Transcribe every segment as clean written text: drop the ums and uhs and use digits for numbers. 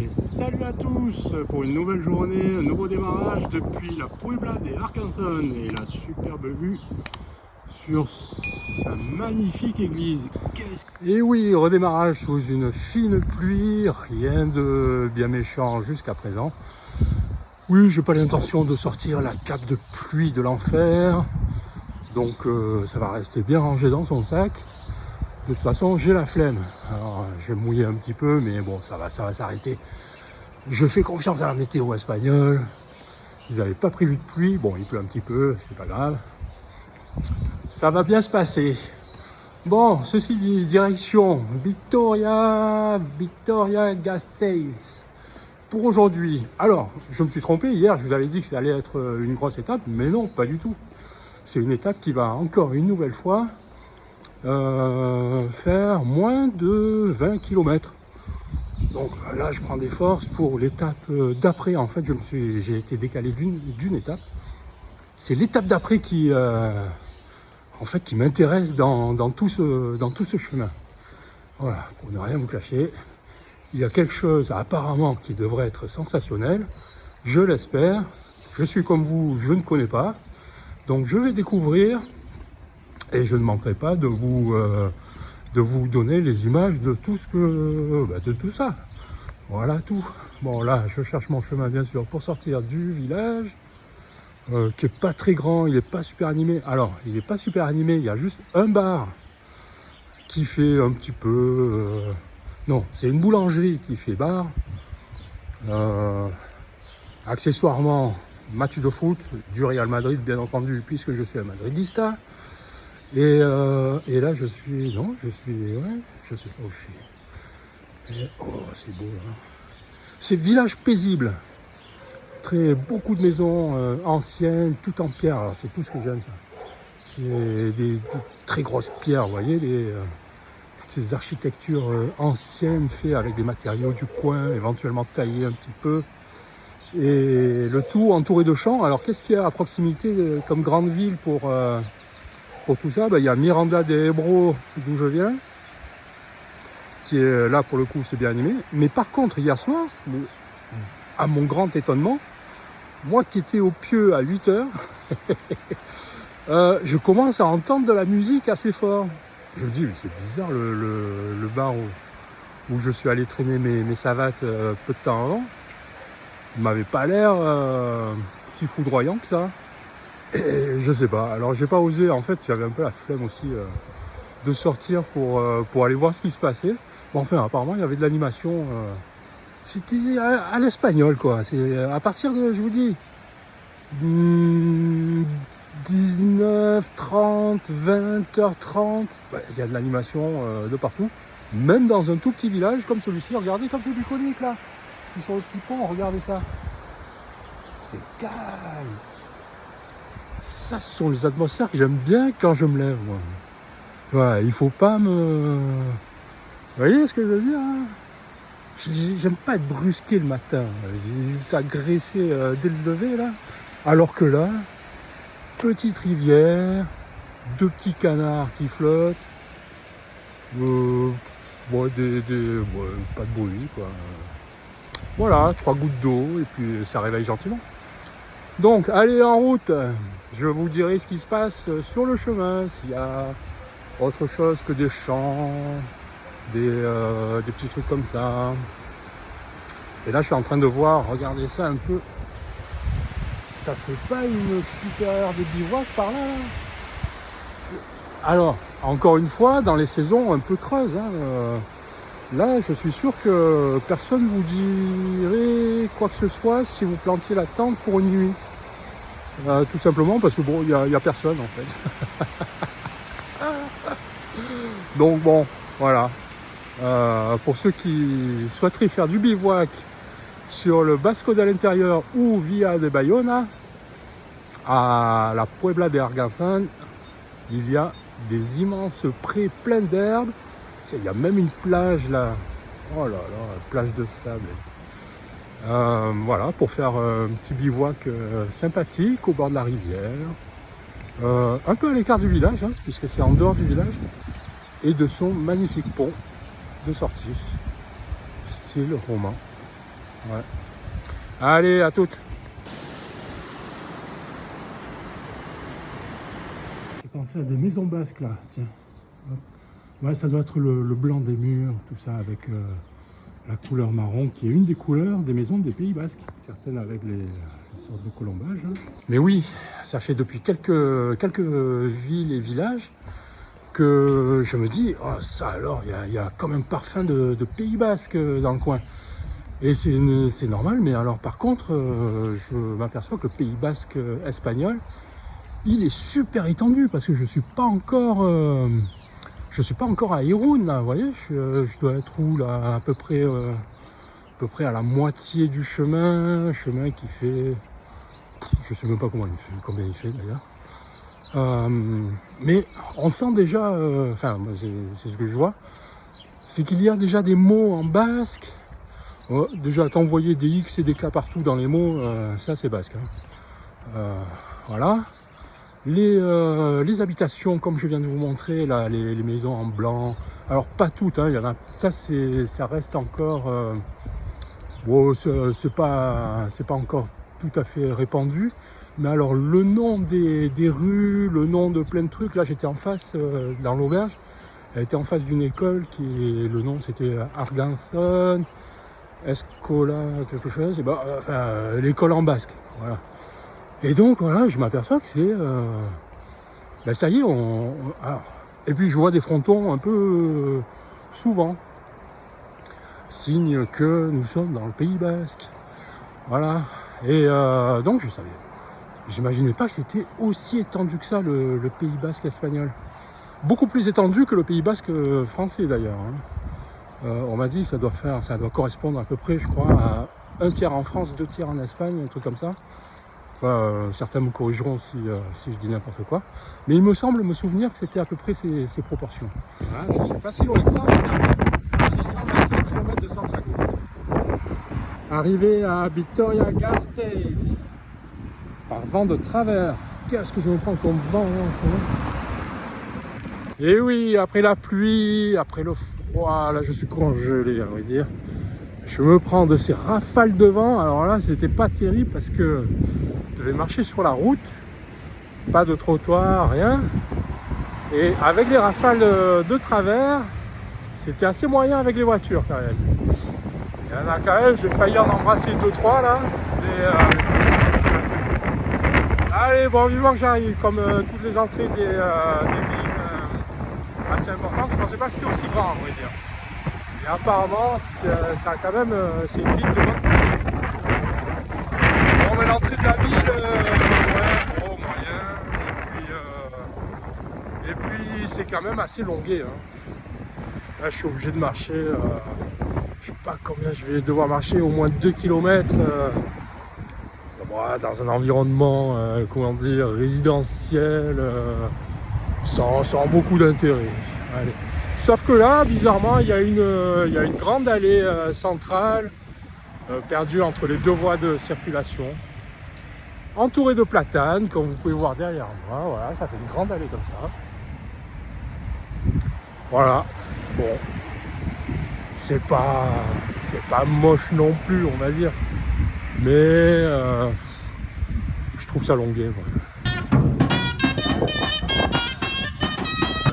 Et salut à tous pour une nouvelle journée, un nouveau démarrage depuis la Puebla de Arganzón et la superbe vue sur sa magnifique église. Et oui, redémarrage sous une fine pluie, rien de bien méchant jusqu'à présent. Oui, j'ai pas l'intention de sortir la cape de pluie de l'enfer, donc ça va rester bien rangé dans son sac. De toute façon, j'ai la flemme. Alors, je vais mouiller un petit peu, mais bon, ça va s'arrêter. Je fais confiance à la météo espagnole. Ils n'avaient pas prévu de pluie. Bon, il pleut un petit peu, c'est pas grave. Ça va bien se passer. Bon, ceci dit, direction Vitoria-Gasteiz pour aujourd'hui. Alors, je me suis trompé. Hier, je vous avais dit que ça allait être une grosse étape, mais non, pas du tout. C'est une étape qui va encore une nouvelle fois faire moins de 20 km. Donc là, je prends des forces pour l'étape d'après. En fait, j'ai été décalé d'une étape. C'est l'étape d'après qui m'intéresse dans tout ce chemin. Voilà, pour ne rien vous cacher, il y a quelque chose apparemment qui devrait être sensationnel. Je l'espère. Je suis comme vous, je ne connais pas. Donc je vais découvrir. Et je ne manquerai pas de vous donner les images de tout de tout ça. Voilà tout. Bon là, je cherche mon chemin bien sûr pour sortir du village, qui est pas très grand, il n'est pas super animé. Alors, il n'est pas super animé, il y a juste un bar qui fait un petit peu... non, c'est une boulangerie qui fait bar. Accessoirement, match de foot du Real Madrid, bien entendu, puisque je suis un madridista. Et là, je sais pas où je suis. Et, oh, c'est beau, hein. C'est village paisible. Beaucoup de maisons anciennes, tout en pierre. Alors, c'est tout ce que j'aime, ça. C'est des très grosses pierres, vous voyez, toutes ces architectures anciennes faites avec des matériaux du coin, éventuellement taillés un petit peu. Et le tout entouré de champs. Alors, qu'est-ce qu'il y a à proximité comme grande ville pour tout ça? Il y a Miranda de Ebro, d'où je viens, qui est là pour le coup, c'est bien animé. Mais par contre, hier soir, à mon grand étonnement, moi qui étais au pieu à 8h, je commence à entendre de la musique assez fort. Je me dis, mais c'est bizarre, le bar où je suis allé traîner mes savates peu de temps avant, il m'avait pas l'air si foudroyant que ça. Et je sais pas, alors j'ai pas osé, en fait j'avais un peu la flemme aussi de sortir pour aller voir ce qui se passait. Bon, enfin apparemment il y avait de l'animation, c'était à l'espagnol quoi, c'est à partir de, je vous dis, 19, 30, 20h30, il y a de l'animation de partout, même dans un tout petit village comme celui-ci. Regardez comme c'est bucolique là, je suis sur le petit pont, regardez ça, c'est calme. Ça, ce sont les atmosphères que j'aime bien quand je me lève, moi. Voilà, il faut pas me... Vous voyez ce que je veux dire, hein? J'aime pas être brusqué le matin. J'ai vu ça graisser dès le lever, là. Alors que là, petite rivière, 2 petits canards qui flottent. Pas de bruit, quoi. Voilà, 3 gouttes d'eau, et puis ça réveille gentiment. Donc, allez en route. Je vous dirai ce qui se passe sur le chemin, s'il y a autre chose que des champs, des petits trucs comme ça. Et là, je suis en train de voir, regardez ça un peu. Ça serait pas une super aire de bivouac par là? Alors, encore une fois, dans les saisons un peu creuses, hein, là, je suis sûr que personne ne vous dirait quoi que ce soit si vous plantiez la tente pour une nuit. Tout simplement parce que bon, il y a personne en fait. Donc bon, voilà. Pour ceux qui souhaiteraient faire du bivouac sur le Basco de l'intérieur ou via de Bayona, à la Puebla de Arganzón, il y a des immenses prés pleins d'herbes. Il y a même une plage là. Oh là là, plage de sable. Voilà, pour faire un petit bivouac sympathique au bord de la rivière, un peu à l'écart du village, hein, puisque c'est en dehors du village, et de son magnifique pont de sortie, style roman. Ouais. Allez, à toutes. J'ai pensé à des maisons basques là, tiens. Hop. Ouais, ça doit être le blanc des murs, tout ça, avec la couleur marron, qui est une des couleurs des maisons des Pays Basques. Certaines avec les sortes de colombages. Hein. Mais oui, ça fait depuis quelques villes et villages que je me dis, oh, ça alors, il y a comme un parfum de Pays Basque dans le coin. Et c'est normal, mais alors par contre, je m'aperçois que le Pays Basque espagnol, il est super étendu parce que je suis pas encore à Irún, là, vous voyez, je dois être où là, à peu près à la moitié du chemin qui fait, je sais même pas combien il fait d'ailleurs. Mais on sent déjà, enfin c'est ce que je vois, c'est qu'il y a déjà des mots en basque. Déjà t'envoyer des X et des K partout dans les mots, ça c'est basque. Hein. Voilà. Les habitations, comme je viens de vous montrer, là, les maisons en blanc. Alors pas toutes, hein, il y en a. Ça reste encore. Bon, c'est pas encore tout à fait répandu. Mais alors le nom des rues, le nom de plein de trucs. Là, j'étais en face dans l'auberge. Elle était en face d'une école le nom c'était Arganson, Escola, quelque chose. Et ben, enfin, l'école en basque. Voilà. Et donc voilà, je m'aperçois que c'est... ben ça y est, alors, et puis je vois des frontons un peu souvent. Signe que nous sommes dans le Pays Basque. Voilà. Et donc je savais. J'imaginais pas que c'était aussi étendu que ça, le Pays Basque espagnol. Beaucoup plus étendu que le Pays Basque français d'ailleurs. Hein. On m'a dit que ça doit correspondre à peu près, je crois, à 1 tiers en France, 2 tiers en Espagne, un truc comme ça. Enfin, certains me corrigeront si je dis n'importe quoi. Mais il me semble me souvenir que c'était à peu près ces proportions. Voilà, je ne suis pas si loin que ça, finalement. 625 km de Santiago. Arrivé à Vitoria-Gasteiz. Par vent de travers. Qu'est-ce que je me prends comme vent là, en ce moment. Et oui, après la pluie, après le froid, là je suis congelé, à vrai dire. Je me prends de ces rafales de vent. Alors là, c'était pas terrible parce que je devais marcher sur la route, pas de trottoir, rien. Et avec les rafales de travers, c'était assez moyen avec les voitures quand même. Il y en a quand même, j'ai failli en embrasser 2-3 là. Allez, bon, vivement que j'arrive, comme toutes les entrées des villes assez importantes. Je pensais pas que c'était aussi grand, on va dire. Et apparemment, ça a quand même, c'est une ville de bonne taille. Bon, mais l'entrée de la ville, ouais, gros, moyen. Et puis c'est quand même assez longué. Hein. Là, je suis obligé de marcher, je sais pas combien je vais devoir marcher, au moins 2 km. Dans un environnement, comment dire, résidentiel, sans beaucoup d'intérêt. Allez. Sauf que là, bizarrement, il y a une grande allée centrale, perdue entre les 2 voies de circulation, entourée de platanes, comme vous pouvez voir derrière moi. Voilà, ça fait une grande allée comme ça. Voilà. Bon, c'est pas moche non plus, on va dire, mais je trouve ça longuet. Moi.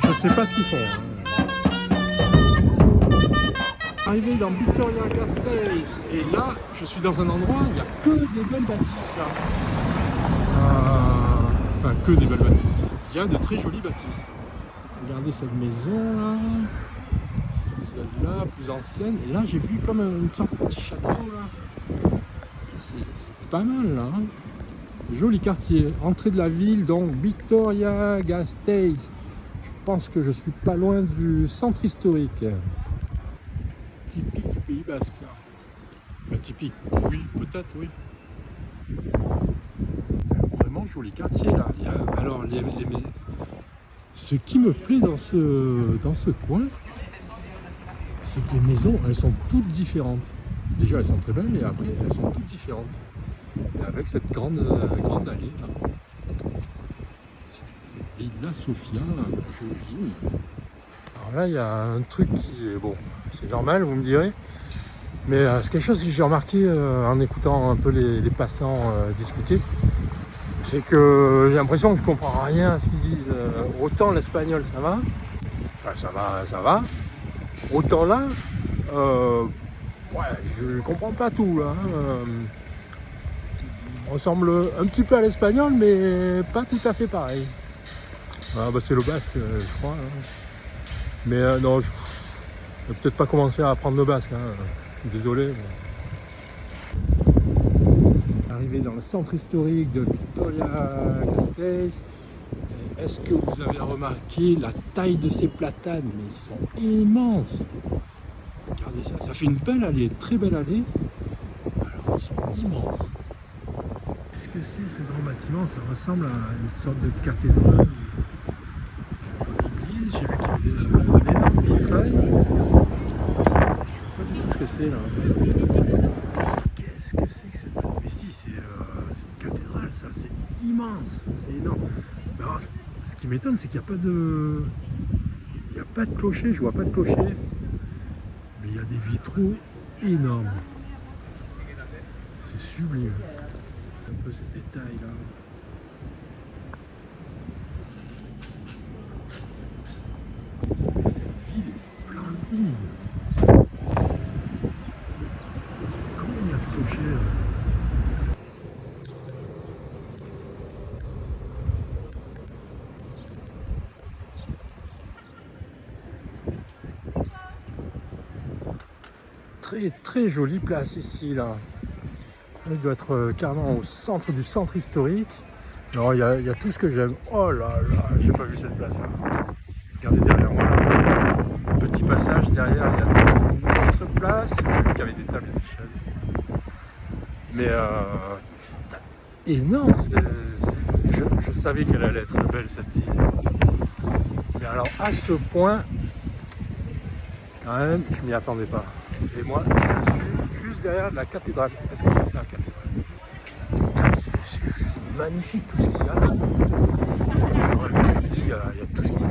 Je sais pas ce qu'ils font. Hein. Arrivé dans Vitoria-Gasteiz, et là, je suis dans un endroit, il n'y a que des belles bâtisses là. Enfin, que des belles bâtisses. Il y a de très jolies bâtisses. Regardez cette maison là, celle-là, plus ancienne. Et là, j'ai vu comme une sorte de petit château là. C'est pas mal là. Hein. Joli quartier. Entrée de la ville, donc Vitoria-Gasteiz. Je pense que je suis pas loin du centre historique. Typique du Pays Basque. Enfin, typique, oui, peut-être, oui. Vraiment joli quartier là. Alors, ce qui me plaît dans ce coin, c'est que les maisons, elles sont toutes différentes. Déjà, elles sont très belles, mais après, elles sont toutes différentes. Et avec cette grande allée là. Villa Sofia, jolie. Alors là, il y a un truc qui est bon, c'est normal, vous me direz. Mais c'est quelque chose que j'ai remarqué en écoutant un peu les passants discuter. C'est que j'ai l'impression que je comprends rien à ce qu'ils disent. Autant l'espagnol ça va, enfin ça va. Autant là, ouais, je comprends pas tout là. Ressemble un petit peu à l'espagnol, mais pas tout à fait pareil. Ah, bah, c'est le basque, je crois. Hein. Mais non, je vais peut-être pas commencer à apprendre le basque. Hein. Désolé. Mais... Arrivé dans le centre historique de Vitoria-Gasteiz. Est-ce que vous avez remarqué la taille de ces platanes? Mais ils sont immenses. Regardez ça, ça fait une belle allée, très belle allée. Alors ils sont immenses. Qu'est-ce que c'est ce grand bâtiment? Ça ressemble à une sorte de cathédrale. L'église, j'ai vu qu'il y avait un énorme vitrail. Je sais pas du tout ce que c'est là. Qu'est-ce que c'est que cette bâtiment? Mais si, c'est une cathédrale, ça, c'est immense, c'est énorme. Mais alors, ce qui m'étonne, c'est qu'il n'y a pas de... Il n'y a pas de clocher, je vois pas de clocher. Mais il y a des vitraux énormes. C'est sublime. Un peu ces détails là. Mais cette ville est splendide. Comment il y a de clochers là? Très jolie place ici là. Je dois être carrément au centre du centre historique. Alors il y a tout ce que j'aime. Oh là là, j'ai pas vu cette place là. Regardez derrière moi là. Petit passage derrière, il y a une autre place. J'ai vu qu'il y avait des tables et des chaises. Mais énorme. Je savais qu'elle allait être belle cette ville. Mais alors à ce point, quand même, je m'y attendais pas. Et moi, je suis juste derrière la cathédrale. Est-ce que ça c'est la cathédrale? C'est juste magnifique tout ce qu'il y a là. Ouais, je vous dis, il y a tout ce qu'il y a.